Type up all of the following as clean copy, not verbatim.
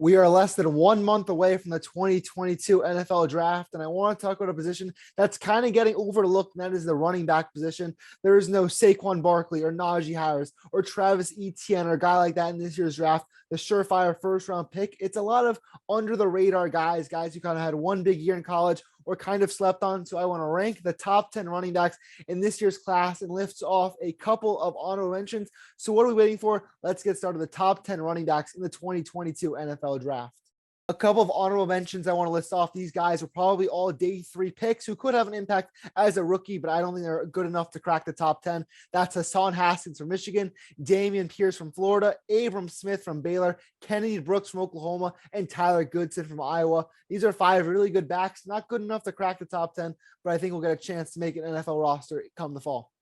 We are less than 1 month away from the 2022 NFL draft, and I want to talk about a position that's kind of getting overlooked, and that is the running back position. There is no Saquon Barkley or Najee Harris or Travis Etienne or a guy like that in this year's draft, the surefire first-round pick. It's a lot of under-the-radar guys who kind of had one big year in college or kind of slept on. So I want to rank the top 10 running backs in this year's class and lifts off a couple of honorable mentions. So what are we waiting for? Let's get started. The top 10 running backs in the 2022 NFL draft. A couple of honorable mentions I want to list off. These guys were probably all day 3 picks who could have an impact as a rookie, but I don't think they're good enough to crack the top 10. That's Hassan Haskins from Michigan, Damian Pierce from Florida, Abram Smith from Baylor, Kennedy Brooks from Oklahoma, and Tyler Goodson from Iowa. These are 5 really good backs, not good enough to crack the top 10, but I think we'll get a chance to make an NFL roster come the fall.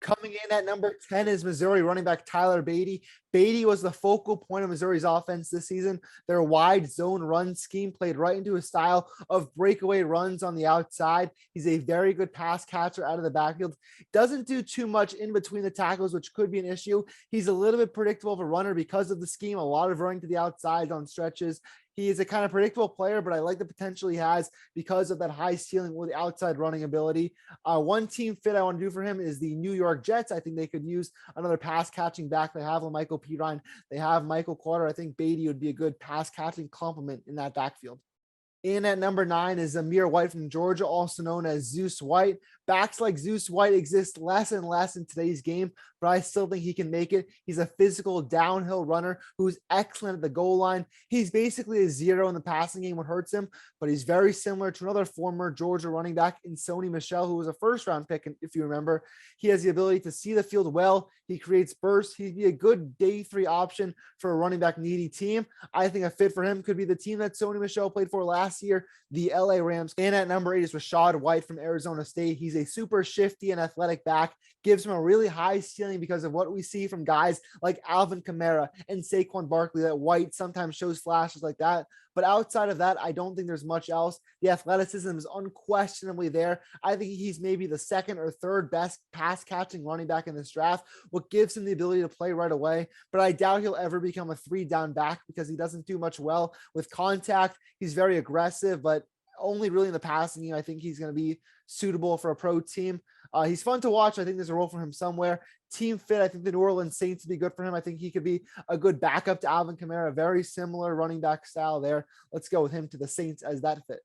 Coming in at number 10 is Missouri running back Tyler Badie. Badie was the focal point of Missouri's offense this season. Their wide zone run scheme played right into his style of breakaway runs on the outside. He's a very good pass catcher out of the backfield. Doesn't do too much in between the tackles, which could be an issue. He's a little bit predictable of a runner because of the scheme, a lot of running to the outside on stretches. He is a kind of predictable player, but I like the potential he has because of that high ceiling with the outside running ability. One team fit I want to do for him is the New York Jets. I think they could use another pass catching back. They have Michael Pirine. They have Michael Carter. I think Badie would be a good pass catching complement in that backfield. In at number 9 is Zamir White from Georgia, also known as Zeus White. Backs like Zeus White exist less and less in today's game, but I still think he can make it. He's a physical downhill runner who's excellent at the goal line. He's basically a zero in the passing game, what hurts him, but he's very similar to another former Georgia running back in Sony Michel, who was a first-round pick, if you remember. He has the ability to see the field well. He creates bursts. He'd be a good day 3 option for a running back needy team. I think a fit for him could be the team that Sony Michel played for last year, the LA Rams. And at number 8 is Rachaad White from Arizona State. He's a super shifty and athletic back, gives him a really high ceiling because of what we see from guys like Alvin Kamara and Saquon Barkley, that White sometimes shows flashes like that. But outside of that, I don't think there's much else. The athleticism is unquestionably there. I think he's maybe the second or third best pass catching running back in this draft, what gives him the ability to play right away. But I doubt he'll ever become a 3-down back because he doesn't do much well with contact. He's very aggressive, but only really in the passing game. I think he's going to be suitable for a pro team. He's fun to watch. I think there's a role for him somewhere. Team fit, I think the New Orleans Saints would be good for him. I think he could be a good backup to Alvin Kamara, very similar running back style there. Let's go with him to the Saints as that fit.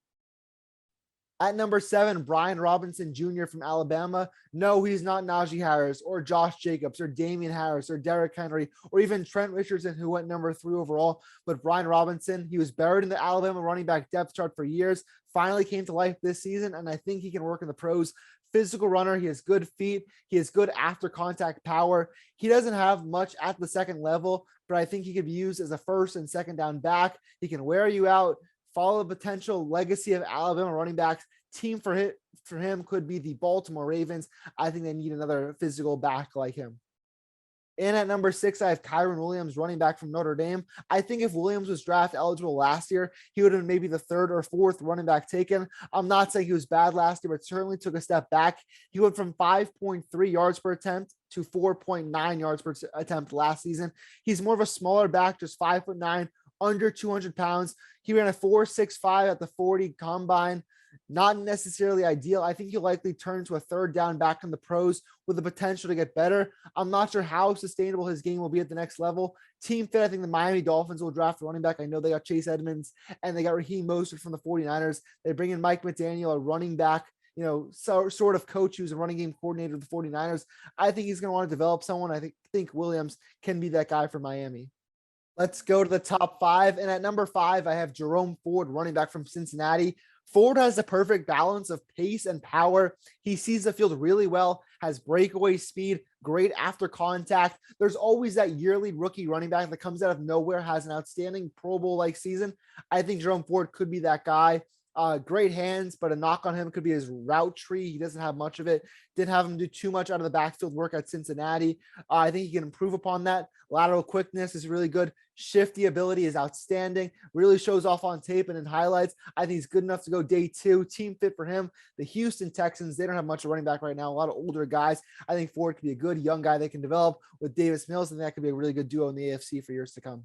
At number 7, Brian Robinson Jr. from Alabama. No, he's not Najee Harris or Josh Jacobs or Damian Harris or Derrick Henry or even Trent Richardson, who went number 3 overall. But Brian Robinson, he was buried in the Alabama running back depth chart for years, finally came to life this season, and I think he can work in the pros. Physical runner. He has good feet. He has good after contact power. He doesn't have much at the second level, but I think he could be used as a first and second down back. He can wear you out. Follow the potential legacy of Alabama running backs. Team for him could be the Baltimore Ravens. I think they need another physical back like him. And at number 6, I have Kyren Williams, running back from Notre Dame. I think if Williams was draft eligible last year, he would have been maybe the 3rd or 4th running back taken. I'm not saying he was bad last year, but certainly took a step back. He went from 5.3 yards per attempt to 4.9 yards per attempt last season. He's more of a smaller back, just 5'9", under 200 pounds. He ran a 4.65 at the 40 combine. Not necessarily ideal. I think he'll likely turn to a 3rd down back in the pros with the potential to get better. I'm not sure how sustainable his game will be at the next level. Team fit, I think the Miami Dolphins will draft a running back. I know they got Chase Edmonds and they got Raheem Mostert from the 49ers. They bring in Mike McDaniel, a running back, sort of coach who's a running game coordinator of the 49ers. I think he's going to want to develop someone. I think Williams can be that guy for Miami. Let's go to the top 5. And at number 5, I have Jerome Ford, running back from Cincinnati. Ford has the perfect balance of pace and power. He sees the field really well, has breakaway speed, great after contact. There's always that yearly rookie running back that comes out of nowhere, has an outstanding Pro Bowl-like season. I think Jerome Ford could be that guy. Great hands, but a knock on him could be his route tree. He doesn't have much of it. Didn't have him do too much out of the backfield work at Cincinnati. I think he can improve upon that. Lateral quickness is really good. Shifty ability is outstanding. Really shows off on tape and in highlights. I think he's good enough to go day 2. Team fit for him. The Houston Texans, they don't have much of running back right now. A lot of older guys. I think Ford could be a good young guy they can develop with Davis Mills, and that could be a really good duo in the AFC for years to come.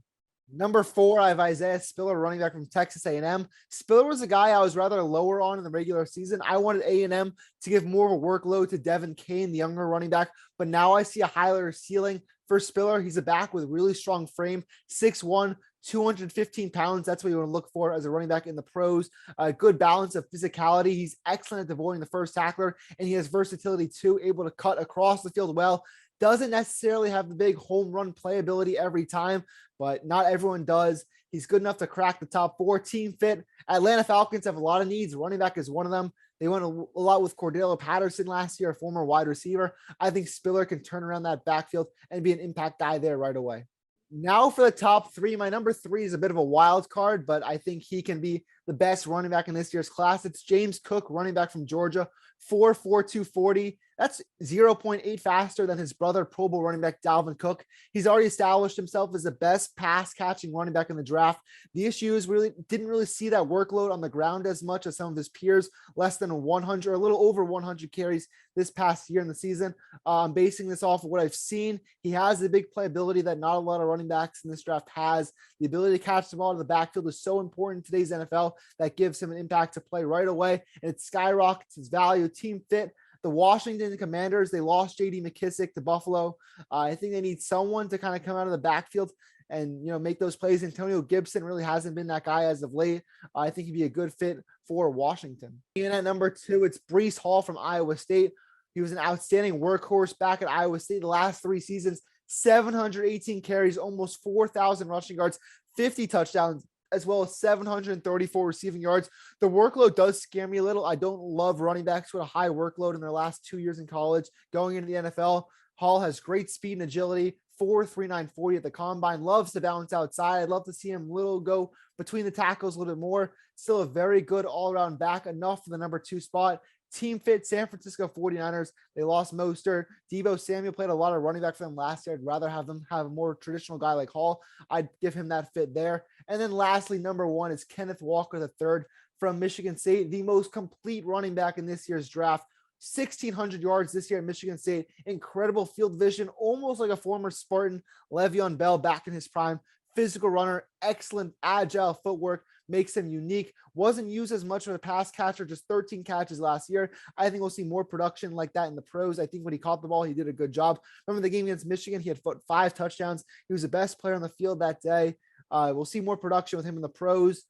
Number 4, I have Isaiah Spiller, running back from Texas A&M. Spiller was a guy I was rather lower on in the regular season. I wanted A&M to give more of a workload to Devin Kane, the younger running back, but now I see a higher ceiling for Spiller. He's a back with really strong frame, 6'1", 215 pounds. That's what you want to look for as a running back in the pros. A good balance of physicality. He's excellent at avoiding the first tackler, and he has versatility too, able to cut across the field well. Doesn't necessarily have the big home run playability every time, but not everyone does. He's good enough to crack the top 4. Team fit. Atlanta Falcons have a lot of needs. Running back is one of them. They went a lot with Cordero Patterson last year, a former wide receiver. I think Spiller can turn around that backfield and be an impact guy there right away. Now for the top 3, my number 3 is a bit of a wild card, but I think he can be the best running back in this year's class. It's James Cook, running back from Georgia, 4'4", 240. That's 0.8 faster than his brother, Pro Bowl running back Dalvin Cook. He's already established himself as the best pass catching running back in the draft. The issue is didn't really see that workload on the ground as much as some of his peers, less than 100, or a little over 100 carries this past year in the season. I'm basing this off of what I've seen. He has the big playability that not a lot of running backs in this draft has. The ability to catch the ball in the backfield is so important in today's NFL that gives him an impact to play right away, and it skyrockets his value. Team fit. The Washington Commanders, they lost J.D. McKissick to Buffalo. I think they need someone to kind of come out of the backfield and, make those plays. Antonio Gibson really hasn't been that guy as of late. I think he'd be a good fit for Washington. And at number 2, it's Breece Hall from Iowa State. He was an outstanding workhorse back at Iowa State the last 3 seasons, 718 carries, almost 4,000 rushing yards, 50 touchdowns, as well as 734 receiving yards. The workload does scare me a little. I don't love running backs with a high workload in their last 2 years in college going into the NFL. Hall has great speed and agility, 4.39 40 at the combine, loves to bounce outside. I'd love to see him go between the tackles a little bit more. Still a very good all-around back, enough for the number 2 spot. Team fit, San Francisco 49ers. They lost Mostert. Deebo Samuel played a lot of running back for them last year. I'd rather have them have a more traditional guy like Hall. I'd give him that fit there. And then lastly, number 1 is Kenneth Walker III from Michigan State, the most complete running back in this year's draft. 1,600 yards this year at Michigan State. Incredible field vision, almost like a former Spartan, Le'Veon Bell back in his prime. Physical runner, excellent agile footwork, makes him unique. Wasn't used as much of a pass catcher, just 13 catches last year. I think we'll see more production like that in the pros. I think when he caught the ball, he did a good job. Remember the game against Michigan? He had 5 touchdowns. He was the best player on the field that day. We'll see more production with him in the pros.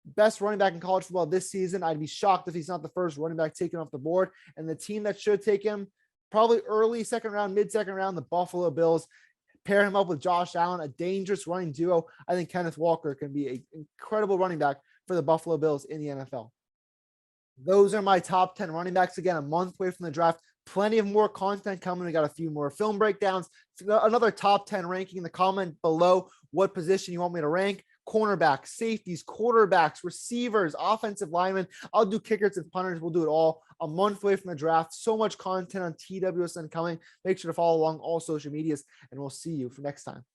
Best running back in college football this season. I'd be shocked if he's not the first running back taken off the board. And the team that should take him, probably early second round, mid-second round, the Buffalo Bills. Pair him up with Josh Allen, a dangerous running duo. I think Kenneth Walker can be an incredible running back for the Buffalo Bills in the NFL. Those are my top 10 running backs. Again, a month away from the draft. Plenty of more content coming. We got a few more film breakdowns. Another top 10 ranking in the comment below what position you want me to rank. Cornerbacks, safeties, quarterbacks, receivers, offensive linemen. I'll do kickers and punters. We'll do it all a month away from the draft. So much content on TWSN coming. Make sure to follow along all social medias, and we'll see you for next time.